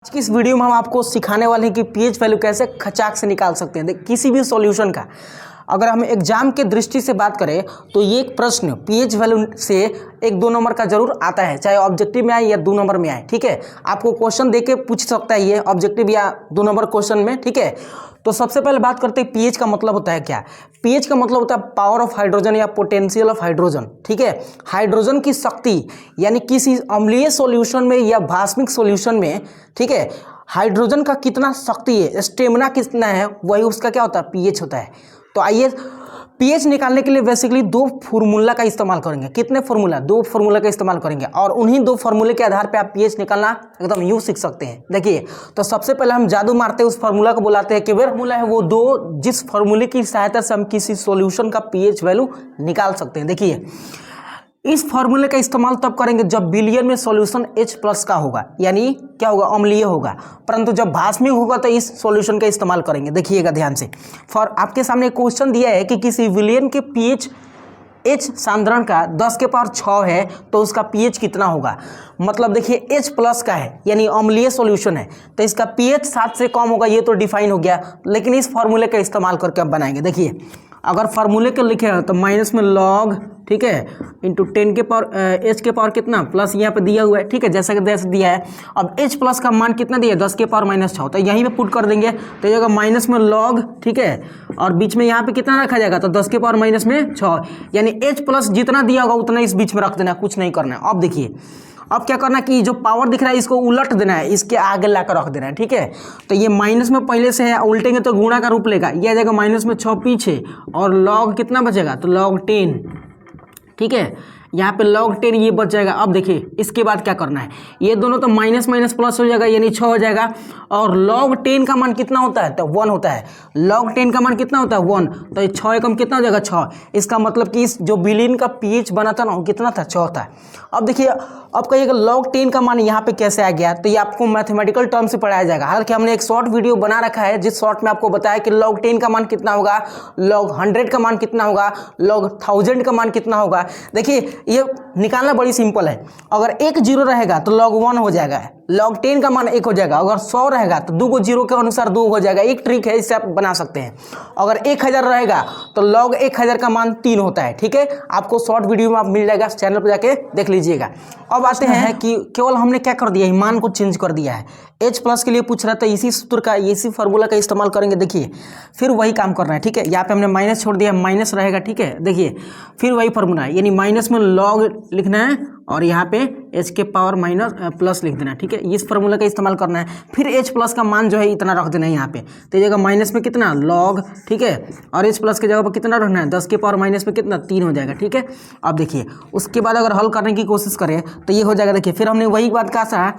आज की इस वीडियो में हम आपको सिखाने वाले हैं कि पीएच वैल्यू कैसे खचाक से निकाल सकते हैं। देख किसी भी सॉल्यूशन का अगर हम एग्जाम के दृष्टि से बात करें तो ये एक प्रश्न पीएच वैल्यू से 1-2 नंबर का जरूर आता है, चाहे ऑब्जेक्टिव में आए या 2 नंबर में आए। ठीक है, आपको क्वेश्चन देके पूछ सकता है ये ऑब्जेक्टिव या 2 नंबर क्वेश्चन में। ठीक है, तो सबसे पहले बात करते हैं पीएच का मतलब होता है क्या। पीएच का मतलब होता है पावर ऑफ हाइड्रोजन या पोटेंशियल ऑफ हाइड्रोजन। ठीक है, हाइड्रोजन की शक्ति यानी किसी अम्लीय सॉल्यूशन में या भास्मिक सॉल्यूशन में, ठीक है, हाइड्रोजन का कितना शक्ति है, स्टेमिना कितना है, वही उसका क्या होता है, पीएच होता है। तो आइए पीएच निकालने के लिए बेसिकली 2 फार्मूला का इस्तेमाल करेंगे। कितने फार्मूला? 2 फार्मूला का इस्तेमाल करेंगे और उन्हीं 2 फार्मूले के आधार पे आप पीएच निकालना एकदम यूं सीख सकते हैं। देखिए, तो सबसे पहले हम जादू मारते हैं उस फार्मूला को बुलाते हैं कि फार्मूला है वो 2 जिस फार्मूले की सहायता से हम किसी सॉल्यूशन का पीएच वैल्यू निकाल सकते हैं। देखिए, इस फार्मूले का इस्तेमाल तब करेंगे जब विलियन में सॉल्यूशन H+ का होगा, यानी क्या होगा, अम्लीय होगा। परंतु जब भास्मिक होगा तो इस सॉल्यूशन का इस्तेमाल करेंगे। देखिएगा ध्यान से, फॉर आपके सामने क्वेश्चन दिया है कि किसी विलियन के पीएच H सांद्रण का 10⁶ है तो उसका पीएच कितना होगा। मतलब देखिए H+ का है यानी अम्लीय सॉल्यूशन है तो इसका पीएच 7 से कम होगा, ये तो डिफाइन हो गया। लेकिन इस फार्मूले का इस्तेमाल करके हम बनाएंगे। देखिए, अगर फार्मूले को लिखे हैं तो माइनस में लॉग, ठीक है, इंटू 10 के पावर H के पावर कितना प्लस यहाँ पे दिया हुआ है। ठीक है, जैसा कि जैसे दिया है। अब H+ का मान कितना दिया है, 10⁻⁻6, तो यहीं पे पुट कर देंगे तो ये होगा माइनस में लॉग, ठीक है, और बीच में यहाँ पे कितना रखा जाएगा, तो 10⁻⁻6, यानी H+ जितना दिया होगा उतना इस बीच में रख देना है, कुछ नहीं करना है। अब देखिए, अब क्या करना है कि जो पावर दिख रहा है इसको उलट देना है, इसके आगे लाकर रख देना है। ठीक है, तो ये माइनस में पहले से है, उल्टेंगे तो गुणा का रूप लेगा, ये आ जाएगा -6 पीछे और लॉग कितना बचेगा, तो log 10। ठीक है, यहाँ पे log 10 ये बच जाएगा। अब देखिए इसके बाद क्या करना है, ये दोनों तो माइनस माइनस प्लस हो जाएगा यानी 6 हो जाएगा और log 10 का मान कितना होता है, तो 1 होता है। log 10 का मान कितना होता है, 1, तो 6 एकम कितना हो जाएगा, 6। इसका मतलब कि इस जो विलियन का पीएच बना था ना वो कितना था, 6 था। अब देखिए, अब कहिएगा log 10 का मान यहाँ पे कैसे आ गया, तो ये आपको मैथमेटिकल टर्म से पढ़ाया जाएगा। हालांकि हमने एक शॉर्ट वीडियो बना रखा है जिस शॉर्ट में आपको बताया कि log 10 का मान कितना होगा, log 100 का मान कितना होगा, log 1000 का मान कितना होगा। देखिए ये निकालना बड़ी सिंपल है। अगर 1 0 रहेगा तो log 1 हो जाएगा, log 10 का मान 1 हो जाएगा। अगर 100 रहेगा तो 2 0 के अनुसार 2 हो जाएगा। एक ट्रिक है, इससे आप बना सकते हैं। अगर 1000 रहेगा तो log 1000 का मान 3 होता है। ठीक है, आपको शॉर्ट वीडियो में आप मिल जाएगा, चैनल पर जाके देख लीजिएगा। अब आते हैं कि केवल हमने क्या कर दिया है, मान को चेंज कर दिया है। H+ के लिए पूछ रहा था, इसी सूत्र का, इसी फार्मूला का इस्तेमाल करेंगे। देखिए फिर वही काम करना है। ठीक है, यहाँ पे हमने माइनस छोड़ दिया, माइनस रहेगा। ठीक है, देखिए फिर वही फार्मूला है, यानी माइनस में log लिखना है और यहाँ पे H के पावर प्लस लिख देना है। ठीक है, इस फार्मूला का इस्तेमाल करना है। फिर H+ का मान जो है इतना रख देना है यहाँ पे, तो ये जगह माइनस में कितना log, ठीक है, और H+ की जगह पर कितना रखना है, 10 के पावर माइनस में कितना, 3 हो जाएगा। ठीक है, अब देखिए उसके बाद अगर हल करने की कोशिश करें तो ये हो जाएगा। देखिए फिर हमने वही बात कहा था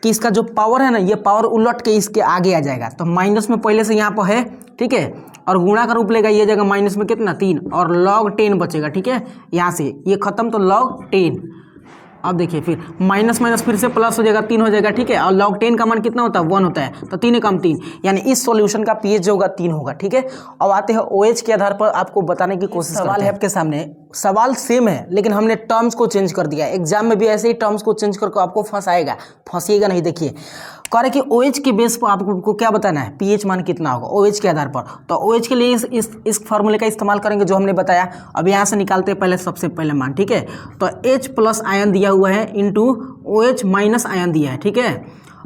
कि इसका जो पावर है ना, ये पावर उलट के इसके आगे आ जाएगा। तो माइनस में पहले से यहाँ पर है, ठीक है, और गुणा का रूप लेगा, ये जगह माइनस में कितना, 3 और log 10 बचेगा। ठीक है, यहाँ से ये खत्म तो log 10। अब देखिए फिर माइनस माइनस फिर से प्लस हो जाएगा, 3 हो जाएगा। ठीक है, और log 10 का मान कितना होता है, 1 होता है, तो 3 एकम 3, यानी इस सॉल्यूशन का पीएच जो होगा 3 होगा। ठीक है, अब आते हैं OH के आधार पर आपको बताने की कोशिश करते हैं। सवाल है आपके सामने, सवाल सेम है लेकिन हमने टर्म्स को चेंज कर दिया है। एग्जाम में भी ऐसे ही टर्म्स को चेंज करके आपको फंसाएगा, फंसिएगा नहीं। देखिए कह रहे कि OH के बेस पर आपको क्या बताना है, पीएच मान कितना होगा OH के आधार पर। तो OH के लिए इस फार्मूले का इस्तेमाल करेंगे जो हमने बताया। अब यहाँ से निकालते हैं पहले सबसे पहले मान। ठीक है, तो H+ आयन दिया हुआ है इंटू OH- आयन दिया है। ठीक है,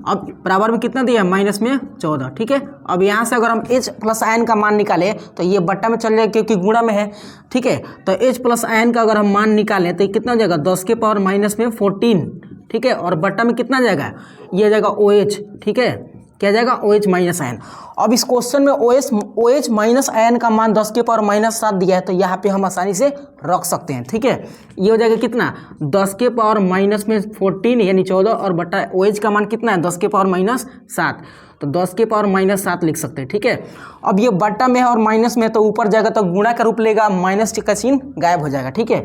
अब बराबर में कितना दिया है, माइनस में 14। ठीक है, अब यहाँ से अगर हम H+ आयन का मान निकालें तो ये बट्टा में चल जाएगा क्योंकि गुणा में है। ठीक है, तो H+ आयन का अगर हम मान निकालें तो ये कितना हो जाएगा, 10 के पावर माइनस में 14। ठीक है, और बट्टा में कितना जाएगा, ये जाएगा OH। ठीक है, क्या जाएगा, OH- आयन। अब इस क्वेश्चन में OH- आयन का मान 10 के पावर -7 दिया है तो यहाँ पे हम आसानी से रख सकते हैं। ठीक है, ये हो जाएगा कितना, 10 के पावर माइनस में 14 यानी 14 और बट्टा OH का मान कितना है, 10 के पावर -7, तो 10 के पावर -7 लिख सकते हैं। ठीक है, अब ये बट्टा में है और माइनस में तो ऊपर जाएगा तो गुणा का रूप लेगा, माइनस का चिन्ह गायब हो जाएगा। ठीक है,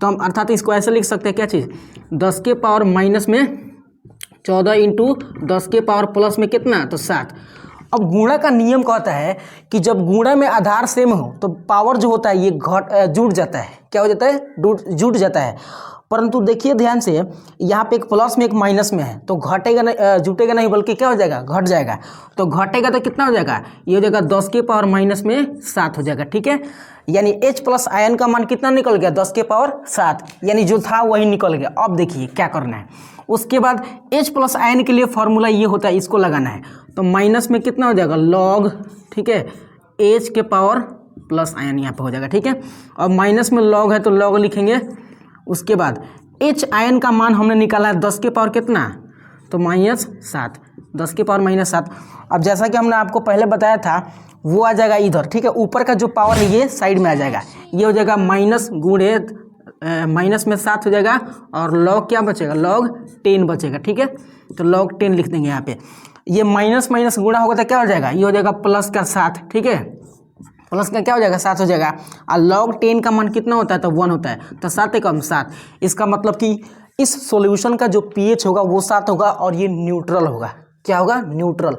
तो हम अर्थात इसको ऐसे लिख सकते हैं, क्या चीज़, 10 के पावर माइनस में 14 इंटू 10 के पावर प्लस में कितना, तो 7। अब गुणा का नियम कहता है कि जब गुणा में आधार सेम हो तो पावर जो होता है ये जुड़ जाता है। क्या हो जाता है, जुड़ जाता है। परंतु देखिए ध्यान से, यहाँ पे एक प्लस में एक माइनस में है, तो घटेगा नहीं, जुटेगा नहीं, बल्कि क्या हो जाएगा, घट जाएगा। तो घटेगा तो कितना हो जाएगा, ये हो जाएगा 10 के पावर माइनस में 7 हो जाएगा। ठीक है, यानी H प्लस आयन का मान कितना निकल गया, 10 के पावर 7, यानी जो था वही निकल गया। अब देखिए क्या करना है, उसके बाद H प्लस आयन के लिए फॉर्मूला ये होता है, इसको लगाना है। तो माइनस में कितना हो जाएगा, लॉग, ठीक है, H के पावर प्लस आयन यहाँ पे हो जाएगा। ठीक है, और माइनस में लॉग है तो लॉग लिखेंगे। उसके बाद H आयन का मान हमने निकाला है 10 के पावर कितना, तो -7, 10 के पावर -7। अब जैसा कि हमने आपको पहले बताया था, वो आ जाएगा इधर। ठीक है, ऊपर का जो पावर है ये साइड में आ जाएगा, ये हो जाएगा माइनस गुणे माइनस में 7 हो जाएगा, और लॉग क्या बचेगा, लॉग 10 बचेगा। ठीक है, तो लॉग 10 लिख देंगे यहाँ पे। ये माइनस माइनस गुणा होगा तो क्या हो जाएगा, ये हो जाएगा प्लस का 7। ठीक है, प्लस का क्या हो जाएगा, 7 हो जाएगा। और लॉग 10 का मान कितना होता है, तो 1 होता है, तो 7 एकम 7। इसका मतलब कि इस सॉल्यूशन का जो pH होगा वो 7 होगा, और ये न्यूट्रल होगा। क्या होगा, न्यूट्रल।